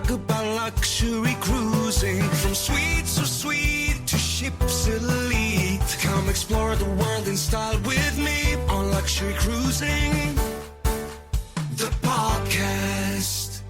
talk about luxury cruising. From sweet so sweet to ships elite. Come explore the world in style with me on Luxury Cruising, the podcast.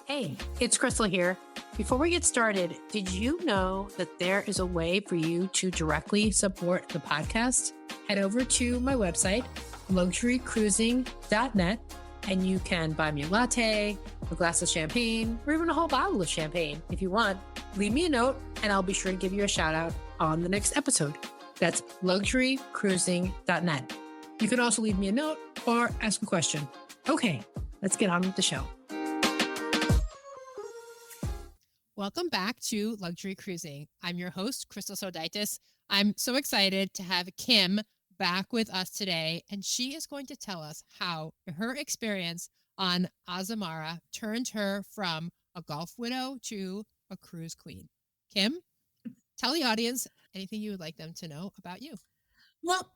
Hey, it's Krystal here. Before we get started, did you know that there is a way for you to directly support the podcast? Head over to my website, luxurycruising.net, and you can buy me a latte, a glass of champagne, or even a whole bottle of champagne if you want. Leave me a note, and I'll be sure to give you a shout out on the next episode. That's luxurycruising.net. You can also leave me a note or ask a question. Okay, let's get on with the show. Welcome back to Luxury Cruising. I'm your host, Krystal Sodaitis. I'm so excited to have Kim back with us today, and she is going to tell us how her experience on Azamara turned her from a golf widow to a cruise queen. Kim, tell the audience anything you would like them to know about you. Well,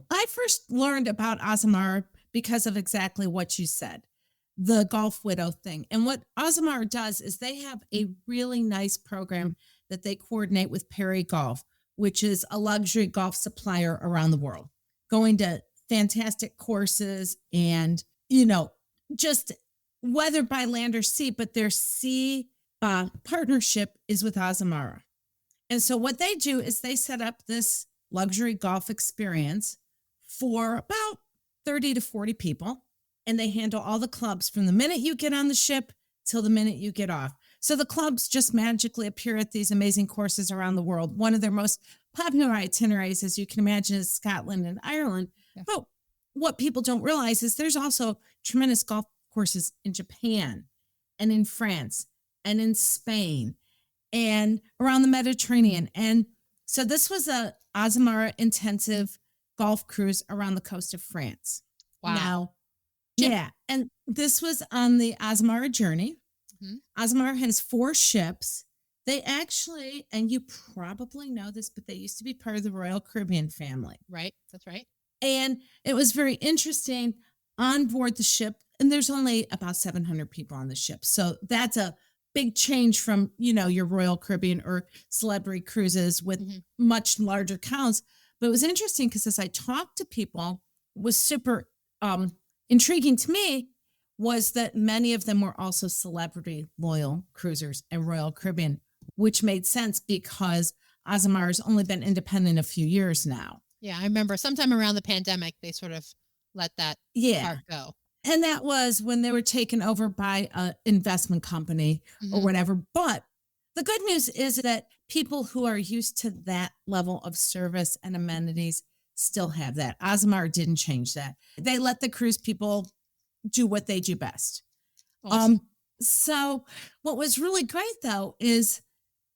I first learned about Azamara because of exactly what you said. The golf widow thing. And what Azamara does is they have a really nice program that they coordinate with Perry Golf, which is a luxury golf supplier around the world, going to fantastic courses and, just whether by land or sea, but their sea partnership is with Azamara. And so what they do is they set up this luxury golf experience for about 30 to 40 people. And they handle all the clubs from the minute you get on the ship till the minute you get off. So the clubs just magically appear at these amazing courses around the world. One of their most popular itineraries, as you can imagine, is Scotland and Ireland. Yeah. But what people don't realize is there's also tremendous golf courses in Japan and in France and in Spain and around the Mediterranean. And so this was a Azamara intensive golf cruise around the coast of France. Wow. Now, yeah. And this was on the Azamara journey. Mm-hmm. Azamara has 4 ships. They actually, and you probably know this, but they used to be part of the Royal Caribbean family. Right. That's right. And it was very interesting on board the ship. And there's only about 700 people on the ship. So that's a big change from, your Royal Caribbean or celebrity cruises with much larger counts. But it was interesting because as I talked to people, it was super, intriguing to me was that many of them were also celebrity loyal cruisers and Royal Caribbean, which made sense because Azamara's only been independent a few years now. Yeah, I remember sometime around the pandemic, they sort of let that part go. And that was when they were taken over by an investment company or whatever. But the good news is that people who are used to that level of service and amenities still have that. Azamara didn't change that. They let the cruise people do what they do best. Awesome. So what was really great though is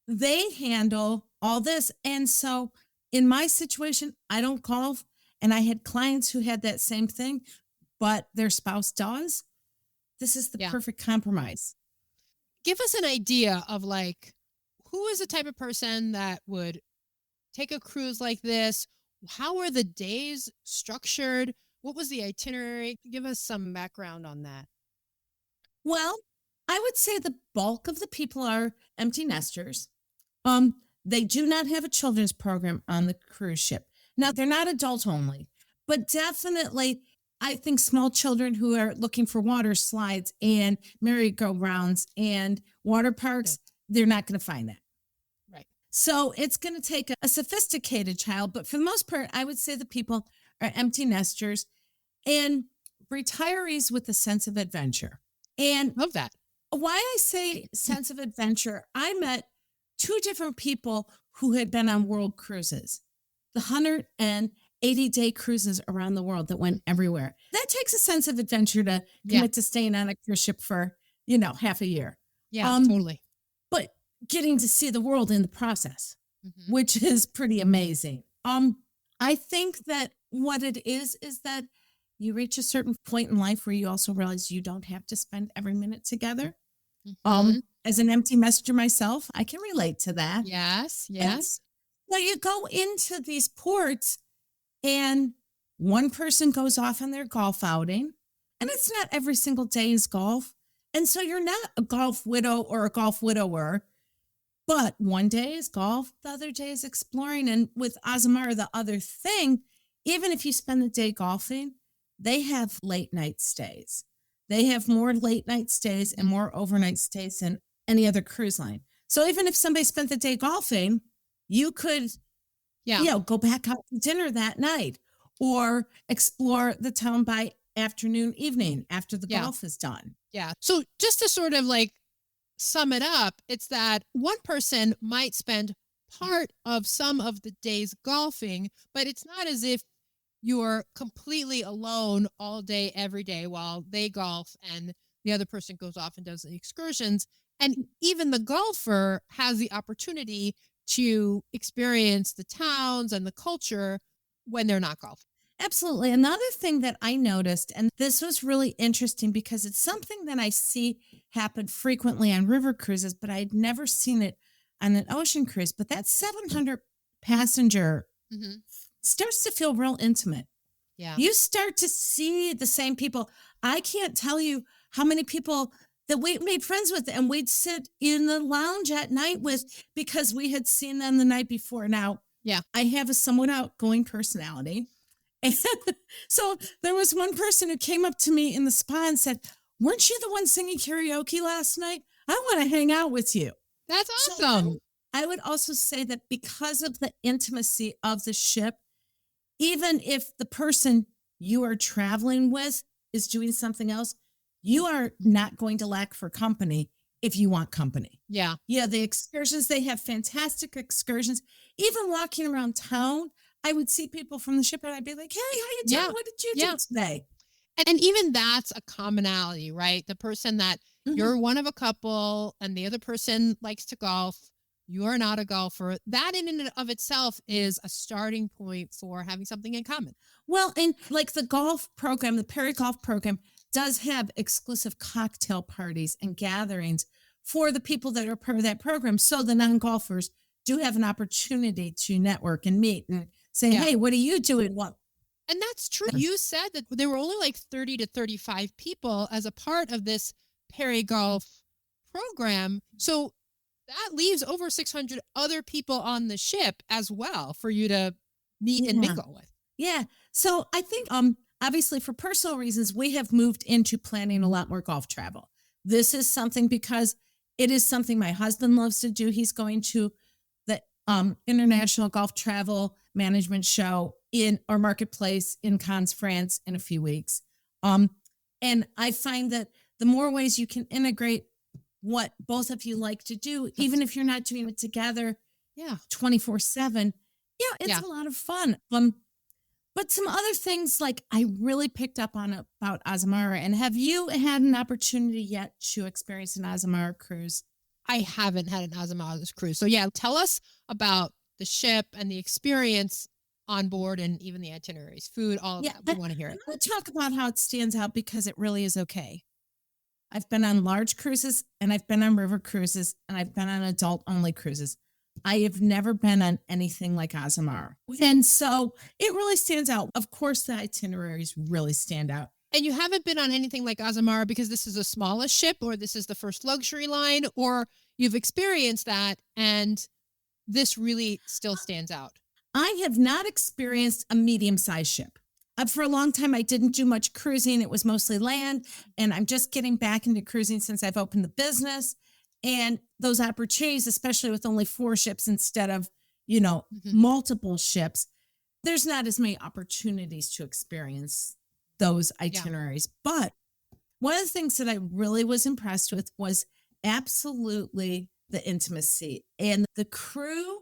they handle all this. And so in my situation, I don't golf, and I had clients who had that same thing, but their spouse does. This is the perfect compromise. Give us an idea of who is the type of person that would take a cruise like this? How are the days structured? What was the itinerary? Give us some background on that. Well, I would say the bulk of the people are empty nesters. They do not have a children's program on the cruise ship. Now, they're not adult only, but definitely I think small children who are looking for water slides and merry-go-rounds and water parks, they're not going to find that. So it's going to take a sophisticated child, but for the most part, I would say the people are empty nesters and retirees with a sense of adventure. And love that. Why I say sense of adventure, I met 2 different people who had been on world cruises, the 180-day cruises around the world that went everywhere. That takes a sense of adventure to commit to staying on a cruise ship for, half a year. Yeah, totally. But getting to see the world in the process, which is pretty amazing. I think that what it is that you reach a certain point in life where you also realize you don't have to spend every minute together. As an empty nester myself, I can relate to that. Yes. So you go into these ports and one person goes off on their golf outing And it's not every single day is golf. And so you're not a golf widow or a golf widower, but one day is golf, the other day is exploring. And with Azamara, the other thing, even if you spend the day golfing, they have late night stays. They have more late night stays and more overnight stays than any other cruise line. So even if somebody spent the day golfing, you could, go back out to dinner that night or explore the town by afternoon, evening after the golf is done. Yeah. So just to sort of like sum it up, it's that one person might spend part of some of the days golfing, but it's not as if you're completely alone all day, every day while they golf and the other person goes off and does the excursions. And even the golfer has the opportunity to experience the towns and the culture when they're not golfing. Absolutely. Another thing that I noticed, and this was really interesting because it's something that I see happen frequently on river cruises, but I'd never seen it on an ocean cruise. But that 700 passenger starts to feel real intimate. Yeah. You start to see the same people. I can't tell you how many people that we made friends with and we'd sit in the lounge at night with because we had seen them the night before. Now, I have a somewhat outgoing personality. And so there was one person who came up to me in the spa and said, "Weren't you the one singing karaoke last night? I want to hang out with you." That's awesome. So I would also say that because of the intimacy of the ship, even if the person you are traveling with is doing something else, you are not going to lack for company if you want company. Yeah. Yeah, the excursions, they have fantastic excursions. Even walking around town, I would see people from the ship and I'd be like, "Hey, how you doing? What did you do today?" And even that's a commonality, right? The person that you're one of a couple and the other person likes to golf, you are not a golfer. That in and of itself is a starting point for having something in common. Well, and like the golf program, the Perry Golf program does have exclusive cocktail parties and gatherings for the people that are part of that program. So the non-golfers do have an opportunity to network and meet and say, "Hey, what are you doing?" Well, and that's true. You said that there were only like 30 to 35 people as a part of this Perry Golf program. So that leaves over 600 other people on the ship as well for you to meet and mingle with. Yeah. So I think, obviously for personal reasons, we have moved into planning a lot more golf travel. This is something because it is something my husband loves to do. He's going to the International Golf Travel Management Show in our marketplace in Cannes, France in a few weeks. And I find that the more ways you can integrate what both of you like to do, even if you're not doing it together 24/7, it's a lot of fun. But some other things like I really picked up on about Azamara. And have you had an opportunity yet to experience an Azamara cruise? I haven't had an Azamara cruise. So tell us about the ship and the experience on board and even the itineraries, food, all of that. We want to hear it. I want to talk about how it stands out because it really is okay. I've been on large cruises and I've been on river cruises and I've been on adult only cruises. I have never been on anything like Azamara. And so it really stands out. Of course, the itineraries really stand out. And you haven't been on anything like Azamara because this is the smallest ship or this is the first luxury line or you've experienced that and this really still stands out. I have not experienced a medium-sized ship. For a long time, I didn't do much cruising. It was mostly land. And I'm just getting back into cruising since I've opened the business. And those opportunities, especially with only 4 ships instead of, multiple ships, there's not as many opportunities to experience those itineraries. But one of the things that I really was impressed with was absolutely the intimacy. And the crew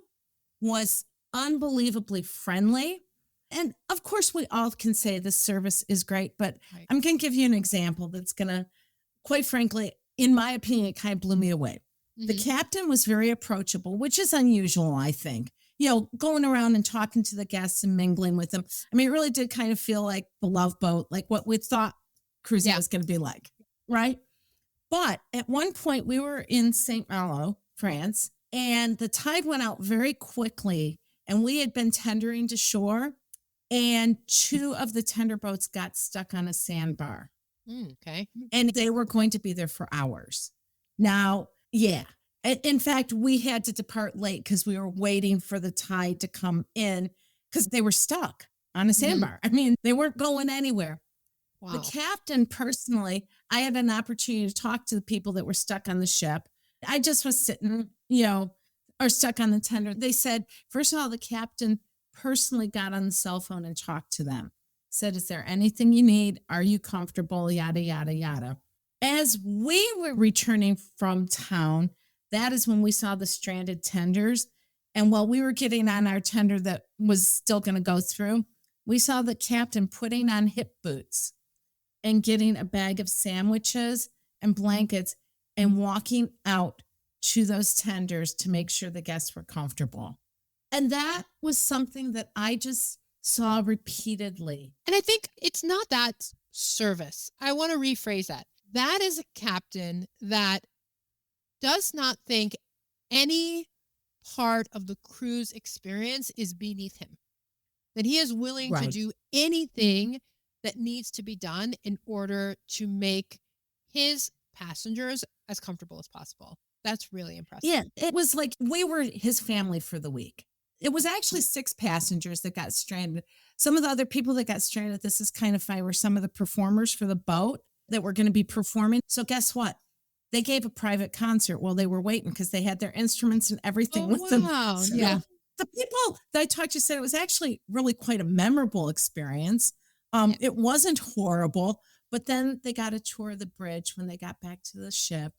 was unbelievably friendly. And of course, we all can say the service is great, but I'm going to give you an example that's going to, quite frankly, in my opinion, it kind of blew me away. The captain was very approachable, which is unusual, I think. Going around and talking to the guests and mingling with them. I mean, it really did kind of feel like the Love Boat, like what we thought cruising was going to be like, right? But at one point, we were in St. Malo, France, and the tide went out very quickly, and we had been tendering to shore, and 2 of the tender boats got stuck on a sandbar. Okay. and they were going to be there for hours. Now, yeah. In fact, we had to depart late because we were waiting for the tide to come in because they were stuck on a sandbar. I mean, they weren't going anywhere. Wow. The captain, personally, I had an opportunity to talk to the people that were stuck on the ship. I just was sitting, or stuck on the tender. They said, first of all, the captain personally got on the cell phone and talked to them. Said, is there anything you need? Are you comfortable? Yada, yada, yada. As we were returning from town, that is when we saw the stranded tenders. And while we were getting on our tender that was still going to go through, we saw the captain putting on hip boots and getting a bag of sandwiches and blankets and walking out to those tenders to make sure the guests were comfortable. And that was something that I just saw repeatedly. And I think it's not that service. I want to rephrase that. That is a captain that does not think any part of the cruise experience is beneath him. That he is willing to do anything that needs to be done in order to make his passengers as comfortable as possible. That's really impressive. Yeah, it was like we were his family for the week. It was actually 6 passengers that got stranded. Some of the other people that got stranded, this is kind of funny, were some of the performers for the boat that were going to be performing. So guess what? They gave a private concert while they were waiting because they had their instruments and everything with them. Wow. So Yeah. the people that I talked to said it was actually really quite a memorable experience. It wasn't horrible, but then they got a tour of the bridge when they got back to the ship.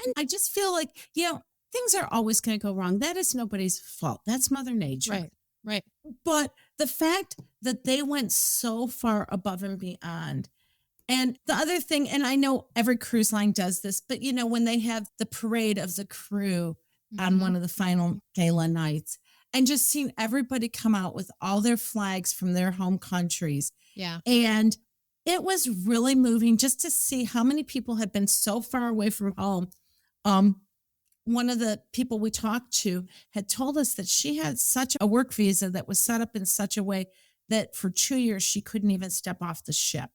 And I just feel like, things are always going to go wrong. That is nobody's fault. That's Mother Nature. Right. But the fact that they went so far above and beyond. And the other thing, and I know every cruise line does this, but when they have the parade of the crew on one of the final gala nights and just seeing everybody come out with all their flags from their home countries. Yeah. And it was really moving just to see how many people had been so far away from home. One of the people we talked to had told us that she had such a work visa that was set up in such a way that for 2 years, she couldn't even step off the ship.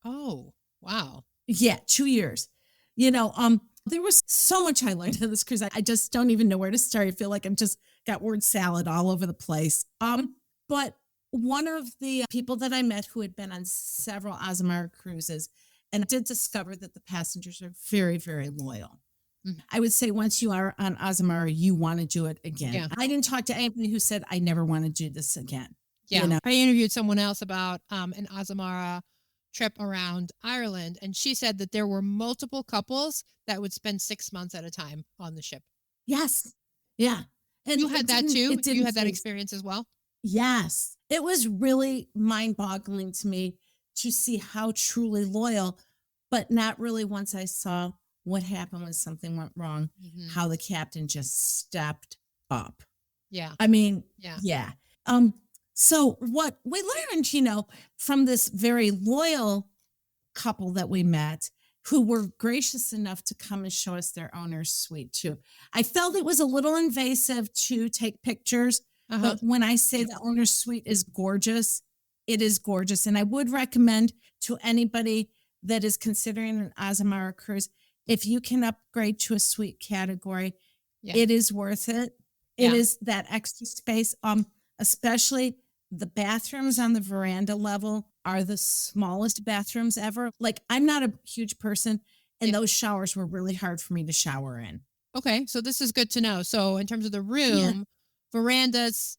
Oh, wow. Yeah, 2 years. There was so much I learned on this cruise. I just don't even know where to start. I feel like I'm just got word salad all over the place. But one of the people that I met who had been on several Azamara cruises and did discover that the passengers are very, very loyal. I would say once you are on Azamara, you want to do it again. Yeah. I didn't talk to anybody who said, I never want to do this again. Yeah. I interviewed someone else about an Azamara trip around Ireland, and she said that there were multiple couples that would spend 6 months at a time on the ship. Yes. Yeah. And you had that too? You had that phase. Experience as well? Yes. It was really mind-boggling to me to see how truly loyal, but not really once I saw what happened when something went wrong, how the captain just stepped up. Yeah. I mean, yeah. So what we learned, from this very loyal couple that we met who were gracious enough to come and show us their owner's suite too. I felt it was a little invasive to take pictures, but when I say the owner's suite is gorgeous, it is gorgeous. And I would recommend to anybody that is considering an Azamara cruise, if you can upgrade to a suite category, it is worth it. It is that extra space. Especially the bathrooms on the veranda level are the smallest bathrooms ever. Like, I'm not a huge person, and those showers were really hard for me to shower in. Okay, so this is good to know. So in terms of the room, veranda's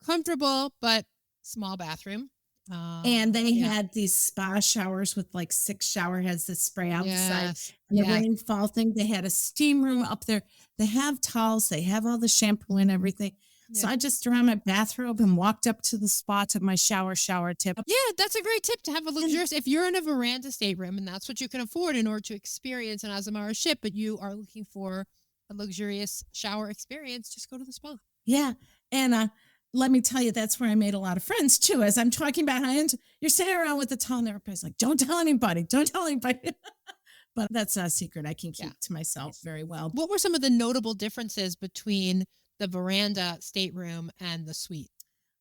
comfortable, but small bathroom. And they had these spa showers with like 6 shower heads that spray out the side. And the rainfall thing, they had a steam room up there. They have towels. They have all the shampoo and everything. So I just threw on my bathrobe and walked up to the spot of my shower tip. Yeah, that's a great tip to have a luxurious. If you're in a veranda stateroom and that's what you can afford in order to experience an Azamara ship, but you are looking for a luxurious shower experience, just go to the spa. Yeah. And let me tell you, that's where I made a lot of friends too. As I'm talking behind, you're sitting around with the towel and everybody's like, don't tell anybody. Don't tell anybody. But that's not a secret I can keep to myself very well. What were some of the notable differences between the veranda stateroom and the suite?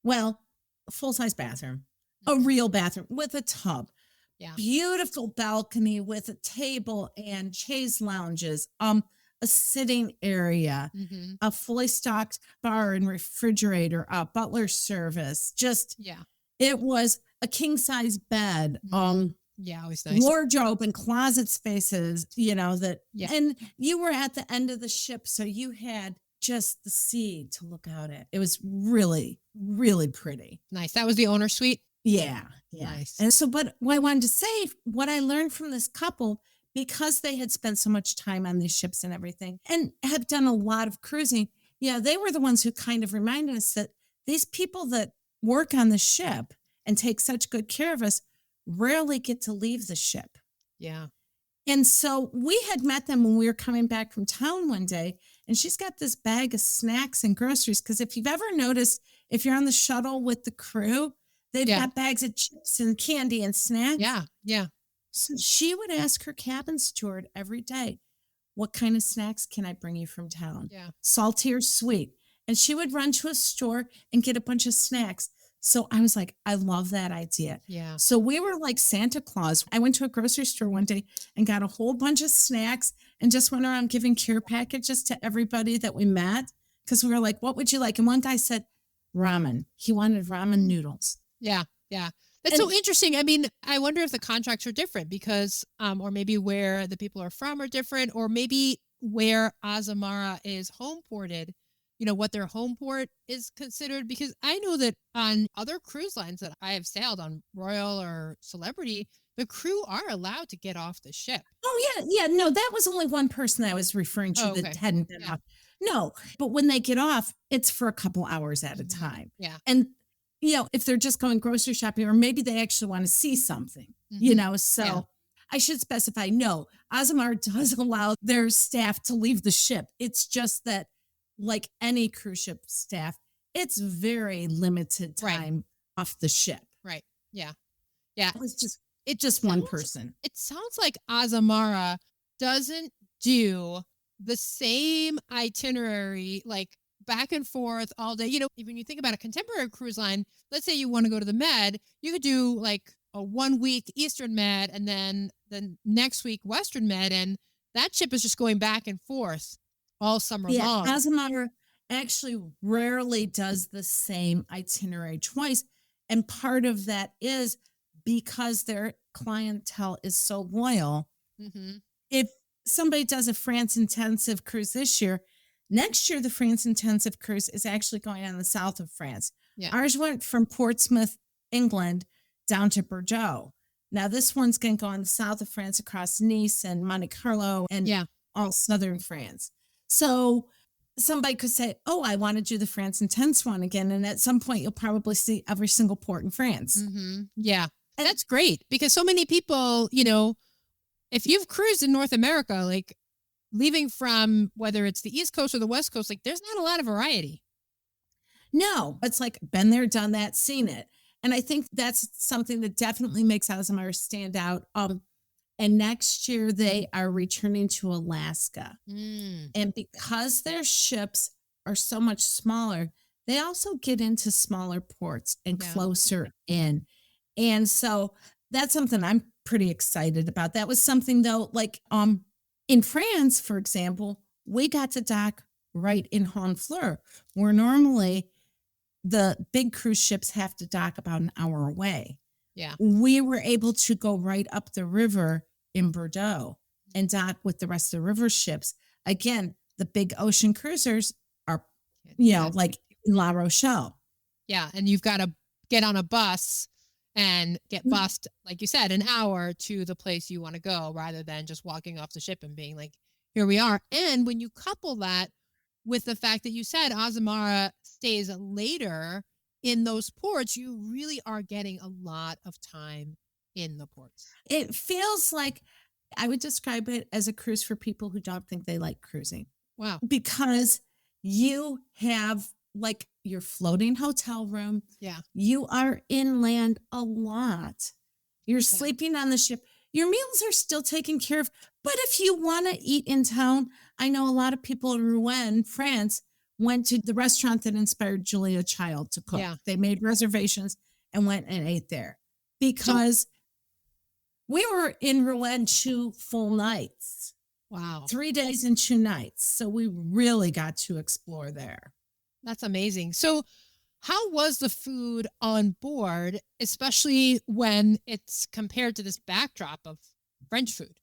Well, a full-size bathroom, a real bathroom with a tub. Yeah. Beautiful balcony with a table and chaise lounges, a sitting area, Mm-hmm. a fully stocked bar and refrigerator, a butler service. Just Yeah. it was a king size bed, Yeah, always nice. wardrobe and closet spaces, that, Yeah. and you were at the end of the ship. So you had just the sea to look out at. It was really, really pretty. Nice. That was the owner suite. Yeah. Nice. And so, but what I wanted to say, what I learned from this couple, because they had spent so much time on these ships and everything and have done a lot of cruising. Yeah. They were the ones who kind of reminded us that these people that work on the ship and take such good care of us rarely get to leave the ship. Yeah. And so we had met them when we were coming back from town one day, and she's got this bag of snacks and groceries. Because if you've ever noticed, if you're on the shuttle with the crew, they've got bags of chips and candy and snacks. Yeah. Yeah. So she would ask her cabin steward every day, what kind of snacks can I bring you from town? Yeah. Salty or sweet? And she would run to a store and get a bunch of snacks. So I was like, I love that idea. Yeah. So we were like Santa Claus. I went to a grocery store one day and got a whole bunch of snacks and just went around giving care packages to everybody that we met. Because we were like, what would you like? And one guy said ramen. He wanted ramen noodles. Yeah. Yeah. That's so interesting. I mean, I wonder if the contracts are different because, or maybe where the people are from are different, or maybe where Azamara is home ported, what their home port is considered. Because I know that on other cruise lines that I have sailed on, Royal or Celebrity, the crew are allowed to get off the ship. Oh, yeah. Yeah. No, that was only one person I was referring to that hadn't been off. No, but when they get off, it's for a couple hours at a time. Yeah. And if they're just going grocery shopping, or maybe they actually want to see something, so I should specify, no, Azamara does allow their staff to leave the ship. It's just that, like any cruise ship staff, it's very limited time off the ship. Right. Yeah. Yeah. It's just one person. It sounds like Azamara doesn't do the same itinerary, like back and forth all day. When you think about a contemporary cruise line, let's say you want to go to the Med, you could do like a 1 week Eastern Med and then the next week Western Med. And that ship is just going back and forth all summer long. Azamara actually rarely does the same itinerary twice. And part of that is because their clientele is so loyal. Mm-hmm. If somebody does a France intensive cruise this year, next year, the France intensive cruise is actually going on the south of France. Yeah. Ours went from Portsmouth, England, down to Bordeaux. Now, this one's going to go on the south of France across Nice and Monte Carlo and all southern France. So somebody could say, oh, I want to do the France Intense one again. And at some point, you'll probably see every single port in France. Mm-hmm. Yeah. And that's great because so many people, if you've cruised in North America, like, leaving from whether it's the East Coast or the West Coast, like there's not a lot of variety. No, it's like been there, done that, seen it. And I think that's something that definitely makes Azamara stand out. And next year they are returning to Alaska. And because their ships are so much smaller, they also get into smaller ports and closer in. And so that's something I'm pretty excited about. That was something though, like, in France, for example, we got to dock right in Honfleur, where normally the big cruise ships have to dock about an hour away. Yeah. We were able to go right up the river in Bordeaux and dock with the rest of the river ships. Again, the big ocean cruisers are, like La Rochelle. Yeah. And you've got to get on a bus and get bussed, like you said, an hour to the place you want to go rather than just walking off the ship and being like, here we are. And when you couple that with the fact that you said Azamara stays later in those ports, you really are getting a lot of time in the ports. It feels like I would describe it as a cruise for people who don't think they like cruising. Wow. Because you have like your floating hotel room. Yeah. You are inland a lot. You're sleeping on the ship. Your meals are still taken care of. But if you want to eat in town, I know a lot of people in Rouen, France, went to the restaurant that inspired Julia Child to cook. Yeah. They made reservations and went and ate there because We were in Rouen 2 full nights, Wow. 3 days and 2 nights. So we really got to explore there. That's amazing. So how was the food on board, especially when it's compared to this backdrop of French food?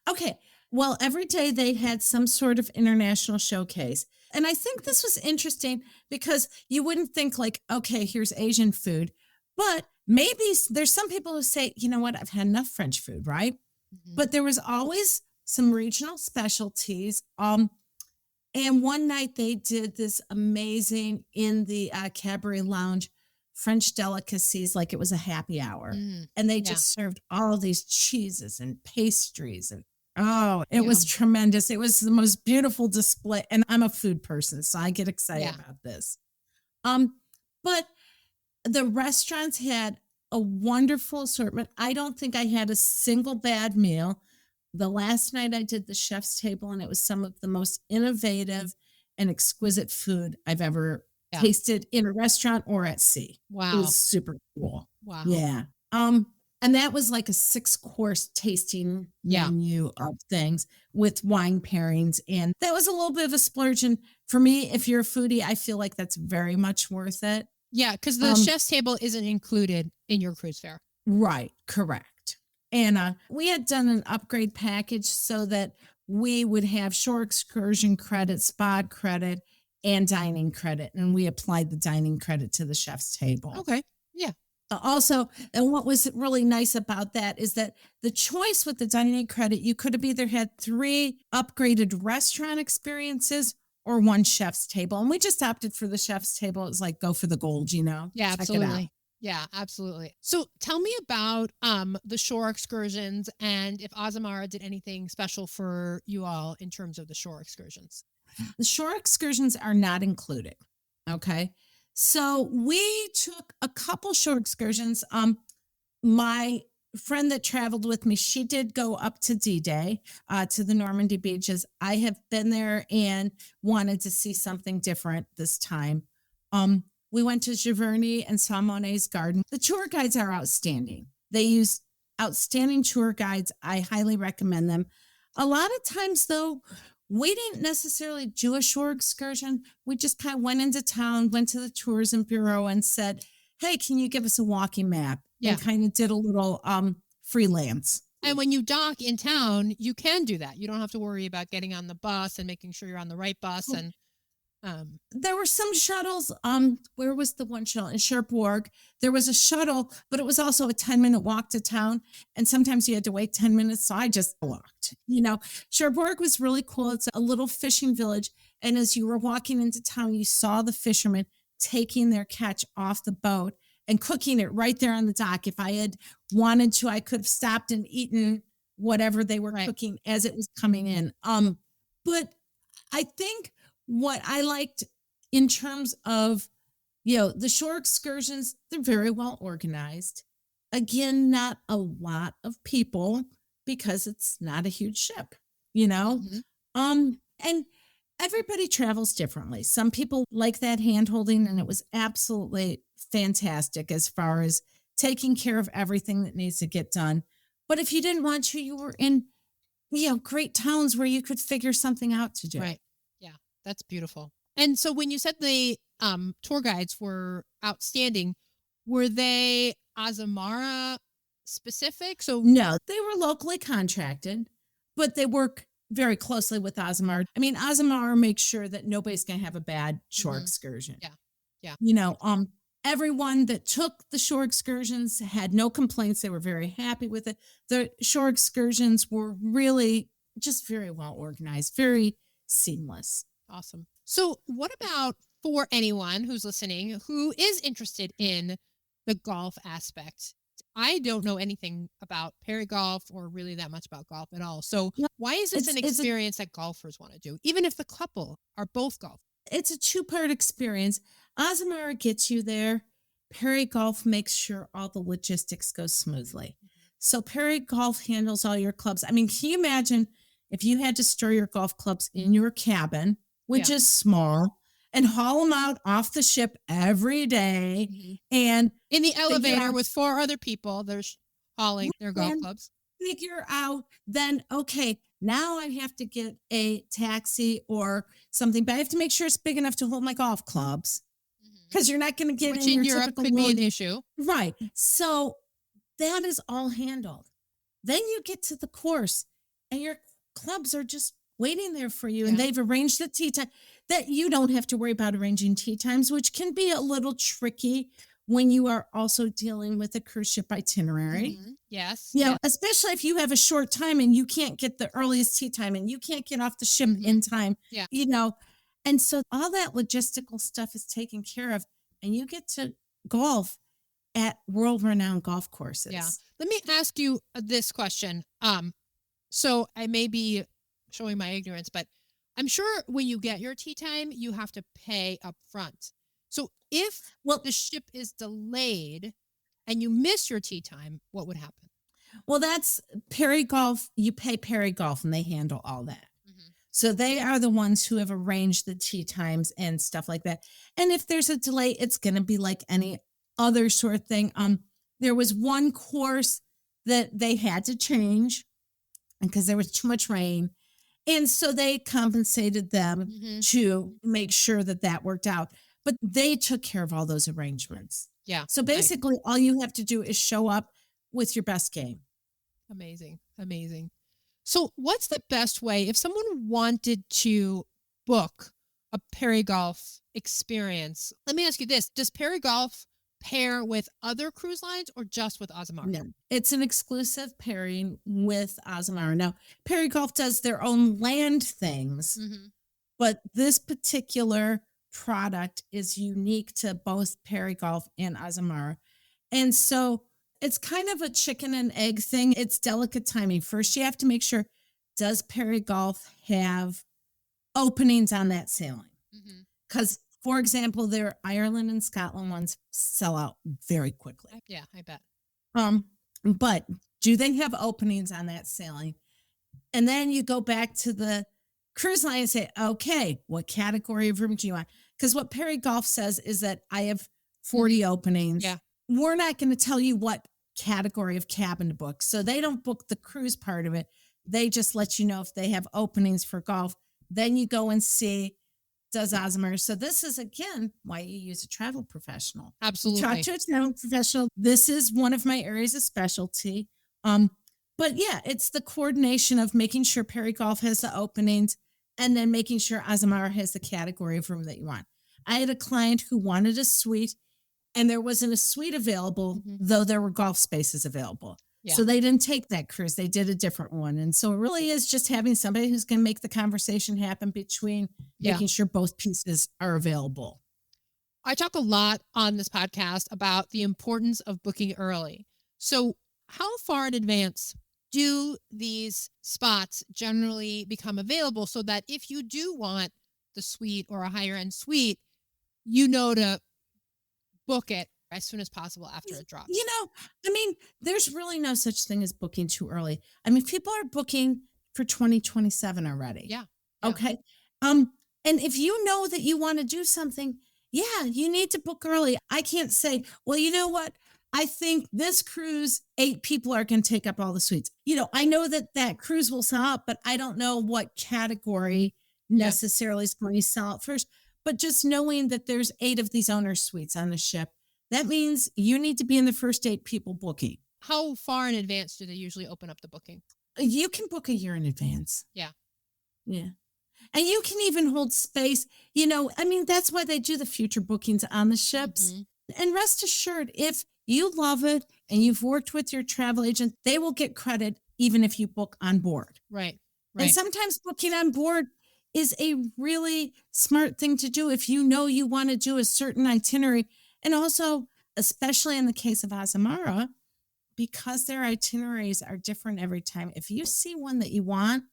Okay. Well, every day they had some sort of international showcase. And I think this was interesting because you wouldn't think like, okay, here's Asian food, but maybe there's some people who say, you know what, I've had enough French food, right? Mhm. But there was always some regional specialties. And one night they did this amazing in the Cabaret Lounge French delicacies, like it was a happy hour. Mm, And they yeah. just served all of these cheeses and pastries. And oh, it Yeah. was tremendous. It was the most beautiful display. And I'm a food person, so I get excited Yeah. about this. But the restaurants had a wonderful assortment. I don't think I had a single bad meal. The last night I did the chef's table, and it was some of the most innovative and exquisite food I've ever Yeah. tasted in a restaurant or at sea. It Wow. was super cool. Wow. Yeah. And that was like a 6-course tasting Yeah. menu of things with wine pairings. And that was a little bit of a splurge. And for me, if you're a foodie, I feel like that's very much worth it. Yeah, because the chef's table isn't included in your cruise fare. Right. Correct. And we had done an upgrade package so that we would have shore excursion credit, spa credit, and dining credit. And we applied the dining credit to the chef's table. Okay. Yeah. Also, and what was really nice about that is that the choice with the dining credit, you could have either had 3 upgraded restaurant experiences or 1 chef's table. And we just opted for the chef's table. It was like, go for the gold, you know? Yeah, Check it out. absolutely. Yeah, absolutely. So tell me about the shore excursions and if Azamara did anything special for you all in terms of the shore excursions. The shore excursions are not included. Okay. So we took a couple shore excursions. My friend that traveled with me, she did go up to D-Day, to the Normandy beaches. I have been there and wanted to see something different this time. We went to Giverny and saw Monet's garden. The tour guides are outstanding. They use outstanding tour guides. I highly recommend them. A lot of times, though, we didn't necessarily do a shore excursion. We just kind of went into town, went to the tourism bureau and said, hey, can you give us a walking map? Yeah. And kind of did a little freelance. And when you dock in town, you can do that. You don't have to worry about getting on the bus and making sure you're on the right bus. And there were some shuttles. Where was the one shuttle? In Cherbourg. There was a shuttle, but it was also a 10-minute walk to town. And sometimes you had to wait 10 minutes. So I just walked. You know, Cherbourg was really cool. It's a little fishing village. And as you were walking into town, you saw the fishermen taking their catch off the boat and cooking it right there on the dock. If I had wanted to, I could have stopped and eaten whatever they were cooking as it was coming in. But I think what I liked in terms of, you know, the shore excursions, they're very well organized. Again, not a lot of people because it's not a huge ship, you know? And everybody travels differently. Some people like that hand holding, and it was absolutely fantastic as far as taking care of everything that needs to get done. But if you didn't want to, you were in, you know, great towns where you could figure something out to do. Right. Yeah, that's beautiful. And so when you said the tour guides were outstanding, were they Azamara specific? So No, they were locally contracted, but they work very closely with Azamara. I mean, Azamara makes sure that nobody's going to have a bad shore excursion. Yeah. Yeah. You know, everyone that took the shore excursions had no complaints. They were very happy with it. The shore excursions were really just very well organized, very seamless. Awesome. So what about for anyone who's listening who is interested in the golf aspect? I don't know anything about Perry golf or really that much about golf at all. So why is this an experience that golfers want to do, even if the couple are both golf? It's a 2-part experience. Azamara gets you there. Perry Golf makes sure all the logistics go smoothly. So Perry Golf handles all your clubs. I mean, can you imagine if you had to store your golf clubs in your cabin, which is small, and haul them out off the ship every day, and in the elevator with 4 other people, there's hauling their golf Then clubs. figure out then, okay, now I have to get a taxi or something, but I have to make sure it's big enough to hold my golf clubs because you're not going to get Which in in your Europe typical could be an load. issue. Right. So that is all handled. Then you get to the course and your clubs are just waiting there for you and Yeah. they've arranged the tea time that you don't have to worry about arranging tea times, which can be a little tricky when you are also dealing with a cruise ship itinerary. Yes. You know, yes. especially if you have a short time and you can't get the earliest tea time and you can't get off the ship in time, Yeah. you know. And so all that logistical stuff is taken care of and you get to golf at world-renowned golf courses. Yeah. Let me ask you this question. So I may be showing my ignorance, but I'm sure when you get your tea time, you have to pay up front. So if the ship is delayed and you miss your tea time, what would happen? Well, that's Perry Golf. You pay Perry Golf and they handle all that. So they are the ones who have arranged the tea times and stuff like that. And if there's a delay, it's going to be like any other sort of thing. There was one course that they had to change because there was too much rain. And so they compensated them to make sure that that worked out. But they took care of all those arrangements. Yeah. So basically, all you have to do is show up with your best game. Amazing. Amazing. So what's the best way if someone wanted to book a Perry Golf experience? Let me ask you this. Does Perry Golf pair with other cruise lines or just with Azamara? No, it's an exclusive pairing with Azamara. Now, Perry Golf does their own land things, but this particular product is unique to both Perry Golf and Azamara. And so it's kind of a chicken and egg thing. It's delicate timing. First, you have to make sure, does Perry Golf have openings on that sailing? Because, for example, their Ireland and Scotland ones sell out very quickly. Yeah, I bet. But do they have openings on that sailing? And then you go back to the cruise line and say, okay, what category of room do you want? Because what Perry Golf says is that I have 40 openings. Yeah. We're not going to tell you what category of cabin to book. So they don't book the cruise part of it. They just let you know if they have openings for golf. Then you go and see, does Azamara. So this is, again, why you use a travel professional. Absolutely. Talk to a travel professional. This is one of my areas of specialty. But yeah, it's the coordination of making sure Perry Golf has the openings and then making sure Azamara has the category of room that you want. I had a client who wanted a suite and there wasn't a suite available, though there were golf spaces available. Yeah. So they didn't take that cruise. They did a different one. And so it really is just having somebody who's going to make the conversation happen between making sure both pieces are available. I talk a lot on this podcast about the importance of booking early. So how far in advance do these spots generally become available so that if you do want the suite or a higher end suite, you know to book it as soon as possible after it drops? You know, I mean, there's really no such thing as booking too early. I mean, people are booking for 2027 already. Yeah. Okay. And if you know that you want to do something, yeah, you need to book early. I can't say, well, you know what? I think this cruise, 8 people are going to take up all the suites. You know, I know that that cruise will sell out, but I don't know what category necessarily is going to sell out first. But just knowing that there's 8 of these owner suites on the ship, that means you need to be in the first 8 people booking. How far in advance do they usually open up the booking? You can book a year in advance. Yeah. Yeah. And you can even hold space. You know, I mean, that's why they do the future bookings on the ships. And rest assured, if you love it and you've worked with your travel agent, they will get credit even if you book on board. Right. And sometimes booking on board is a really smart thing to do if you know you want to do a certain itinerary. And also, especially in the case of Azamara, because their itineraries are different every time, if you see one that you want,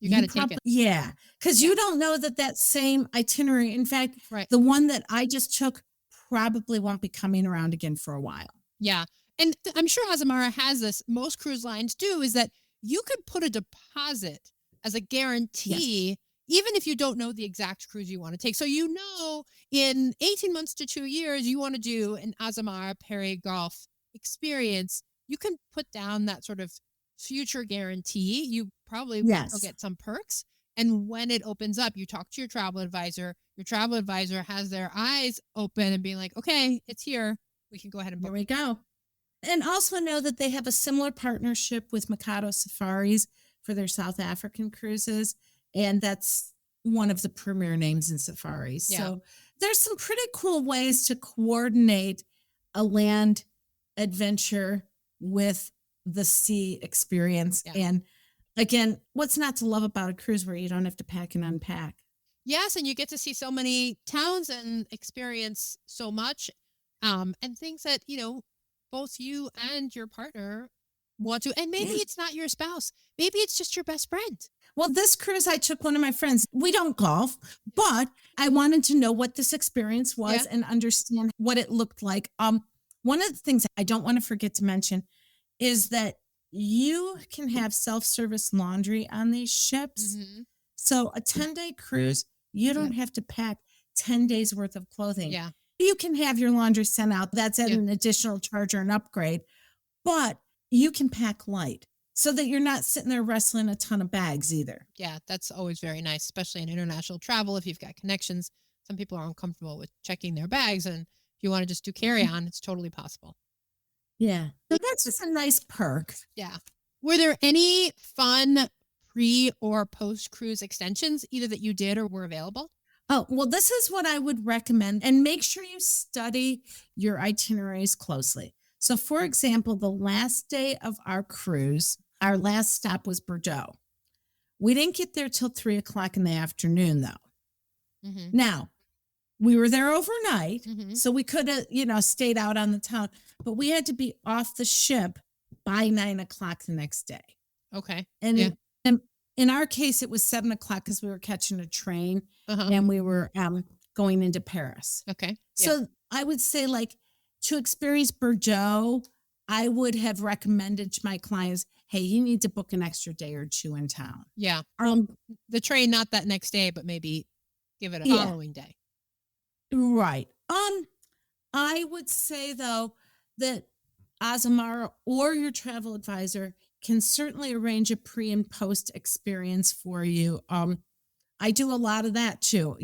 you got to take it. Yeah, because you don't know that same itinerary. In fact, the one that I just took probably won't be coming around again for a while. Yeah. And I'm sure Azamara has this. Most cruise lines do, is that you could put a deposit as a guarantee, even if you don't know the exact cruise you want to take. So, you know, in 18 months to 2 years, you want to do an Azamara Perry Golf experience. you can put down that sort of future guarantee. You probably will Yes. get some perks. And when it opens up, you talk to your travel advisor. Your travel advisor has their eyes open and being like, okay, it's here. We can go ahead and Here book. we go. And also know that they have a similar partnership with Mikado Safaris for their South African cruises. And that's one of the premier names in safaris. Yeah. So there's some pretty cool ways to coordinate a land adventure with the sea experience. Yeah. And again, what's not to love about a cruise where you don't have to pack and unpack? Yes, and you get to see so many towns and experience so much, and things that, both you and your partner want to. And maybe Yeah. it's not your spouse. Maybe it's just your best friend. Well, this cruise, I took one of my friends. We don't golf, but I wanted to know what this experience was Yeah. and understand what it looked like. One of the things I don't want to forget to mention is that you can have self-service laundry on these ships. Mm-hmm. So a 10-day cruise, you don't have to pack 10 days worth of clothing. Yeah. You can have your laundry sent out. That's at an additional charge or an upgrade, but you can pack light so that you're not sitting there wrestling a ton of bags either. Yeah, that's always very nice, especially in international travel. If you've got connections, some people are uncomfortable with checking their bags. And if you want to just do carry-on, it's totally possible. Yeah. So that's just a nice perk. Yeah. Were there any fun pre or post-cruise extensions, either that you did or were available? Oh, well, this is what I would recommend. And make sure you study your itineraries closely. So, for example, the last day of our cruise, our last stop was Bordeaux. We didn't get there till 3:00 in the afternoon, though. Mm-hmm. Now, we were there overnight, Mm-hmm. so we could have, stayed out on the town, but we had to be off the ship by 9:00 the next day. Okay. And Yeah. in our case, it was 7:00 because we were catching a train Uh-huh. and we were going into Paris. Okay. So I would say, like, to experience Bordeaux, I would have recommended to my clients, hey, you need to book an extra day or two in town. Yeah. The train, not that next day, but maybe give it a Yeah. following day. Right. I would say, though, that Azamara or your travel advisor can certainly arrange a pre and post experience for you. I do a lot of that too.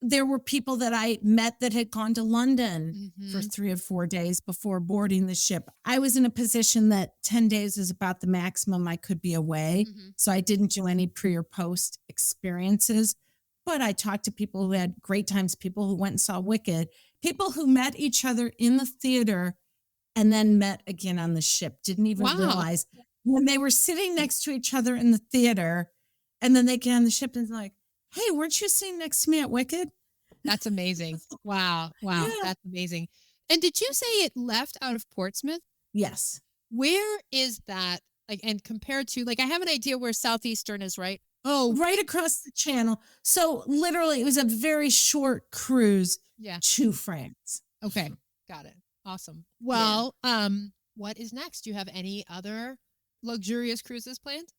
There were people that I met that had gone to London for Mhm. 3 or 4 days before boarding the ship. I was in a position that 10 days is about the maximum I could be away. Mhm. So I didn't do any pre or post experiences, but I talked to people who had great times, people who went and saw Wicked, people who met each other in the theater and then met again on the ship. Didn't even Wow. realize when they were sitting next to each other in the theater, and then they get on the ship and like, hey, weren't you sitting next to me at Wicked? That's amazing. Wow. Wow. Yeah. That's amazing. And did you say it left out of Portsmouth? Yes. Where is that? Like, and compared to, like, I have an idea where Southeastern is, right? Oh, Right across the channel. So literally, it was a very short cruise yeah. to France. Okay. Got it. Awesome. Well, what is next? Do you have any other luxurious cruises planned?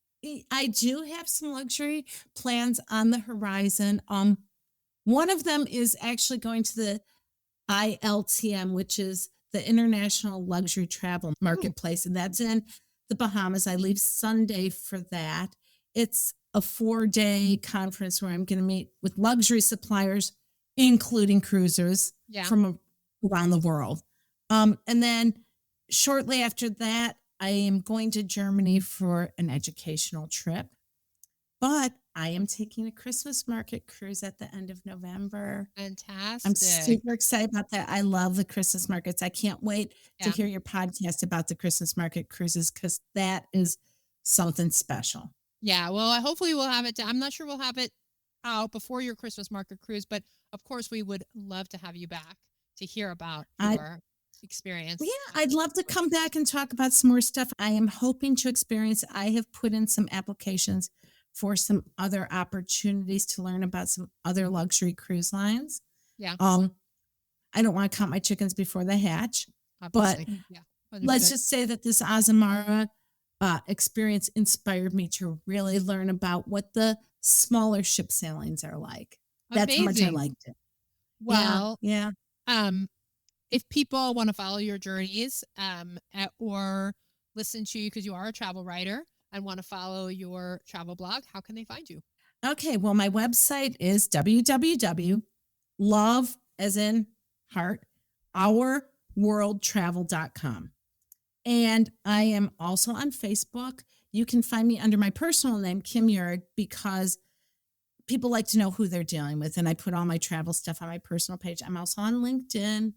I do have some luxury plans on the horizon. One of them is actually going to the ILTM, which is the International Luxury Travel Marketplace, and that's in the Bahamas. I leave Sunday for that. It's a 4-day conference where I'm going to meet with luxury suppliers, including cruisers Yeah. from around the world. And then shortly after that, I am going to Germany for an educational trip, but I am taking a Christmas market cruise at the end of November. Fantastic. I'm super excited about that. I love the Christmas markets. I can't wait to Yeah. hear your podcast about the Christmas market cruises because that is something special. Yeah. Well, hopefully we'll have it. I'm not sure we'll have it out before your Christmas market cruise, but of course we would love to have you back to hear about your experience. Yeah, I'd love to come back and talk about some more stuff. I am hoping to experience. I have put in some applications for some other opportunities to learn about some other luxury cruise lines. Yeah. I don't want to count my chickens before they hatch. Obviously. Yeah. Let's just say that this Azamara experience inspired me to really learn about what the smaller ship sailings are like. That's how much I Amazing. liked it. Well, yeah. if people want to follow your journeys or listen to you because you are a travel writer and want to follow your travel blog, how can they find you? Okay, well, my website is www.love, as in heart, ourworldtravel.com. And I am also on Facebook. You can find me under my personal name, Kim Uhrig, because people like to know who they're dealing with. And I put all my travel stuff on my personal page. I'm also on LinkedIn.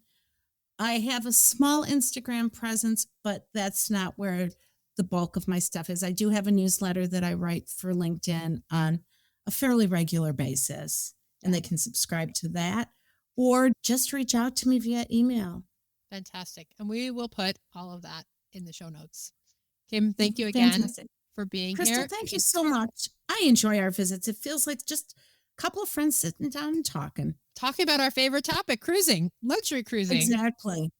I have a small Instagram presence, but that's not where the bulk of my stuff is. I do have a newsletter that I write for LinkedIn on a fairly regular basis, and they can subscribe to that or just reach out to me via email. Fantastic. And we will put all of that in the show notes. Kim, thank you again for being Krystal, here. Thank you so much. I enjoy our visits. It feels like just a couple of friends sitting down and talking about our favorite topic, cruising, luxury cruising. Exactly.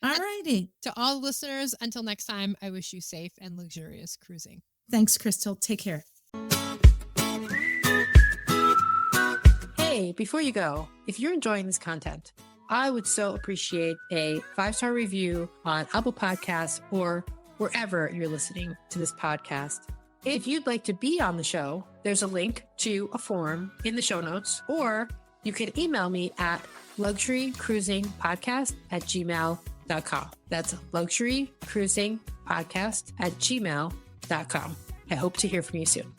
All righty. To all listeners, until next time, I wish you safe and luxurious cruising. Thanks, Krystal. Take care. Hey, before you go, if you're enjoying this content, I would so appreciate a 5-star review on Apple Podcasts or wherever you're listening to this podcast. If you'd like to be on the show, there's a link to a form in the show notes, or you can email me at luxurycruisingpodcast@gmail.com. That's luxurycruisingpodcast@gmail.com. I hope to hear from you soon.